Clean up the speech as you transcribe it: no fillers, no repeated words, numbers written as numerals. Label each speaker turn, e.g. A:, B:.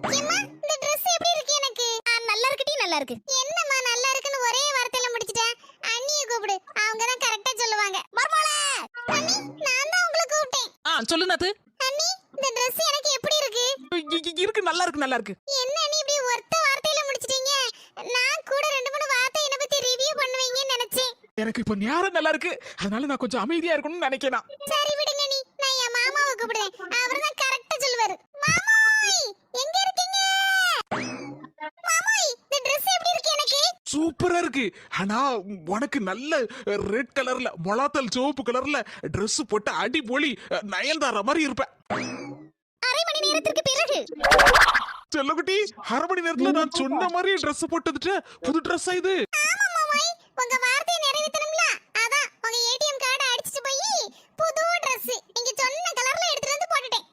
A: ஏம்மா இந்த Dress எப்படி இருக்கு எனக்கு?
B: நல்லா இருக்குடி, நல்லா இருக்கு.
A: என்னம்மா நல்லா இருக்குன்னு ஒரே வார்த்தையில முடிச்சிட்டேன். அண்ணியை கூப்பிடு. அவங்க தான் கரெக்ட்டா சொல்லுவாங்க.
B: மர்மோளே.
A: அண்ணி நான் தான் உங்களை கூப்பிட்டேன்.
C: சொல்லு நாத்து.
A: அண்ணி இந்த Dress எனக்கு எப்படி இருக்கு?
C: இருக்கு, நல்லா இருக்கு, நல்லா இருக்கு.
A: என்ன அண்ணி இப்படி ஒத்த வார்த்தையில முடிச்சிட்டீங்க? நான் கூட 2-3 வார்த்தை என்ன பத்தி ரிவ்யூ பண்ணுவீங்கன்னு நினைச்சேன்.
C: எனக்கு இப்ப நேரம் நல்லா இருக்கு, அதனால நான் கொஞ்சம் அமைதியா இருக்கணும்னு நினைக்கிறேன்.
A: சரி விடுங்க நீ. நான் என் மாமாவை கூப்பிடுறேன். அவர் தான் கரெக்ட்டா சொல்லுவாரு. மாமாய் எங்க இருக்கீங்க? மாமாய் இந்த Dress எப்படி இருக்கு எனக்கு?
C: சூப்பரா இருக்கு. ஆனா உனக்கு நல்ல ரெட் கலர்ல மொளாத்தல் சிவப்பு கலர்ல Dress போட்டு அடிபொலி நயன்தாரா மாதிரி இருப்ப.
B: அரை மணி நேரத்திற்கு பிறகு
C: செல்லகுட்டி, அரை மணி நேரத்துல நான் சொன்ன மாதிரி Dress போட்டுட்டு புது Dress இது.
A: ஆமா மாமாய் உங்க வார்த்தையை நிறைவேத்தணும்ல. அதான் உங்க ஏடிஎம் கார்டை அடிச்சிட்டு போய் புது Dress நீங்க சொன்ன கலர்ல எடுத்துட்டு வந்து போட்டுட்டேன்.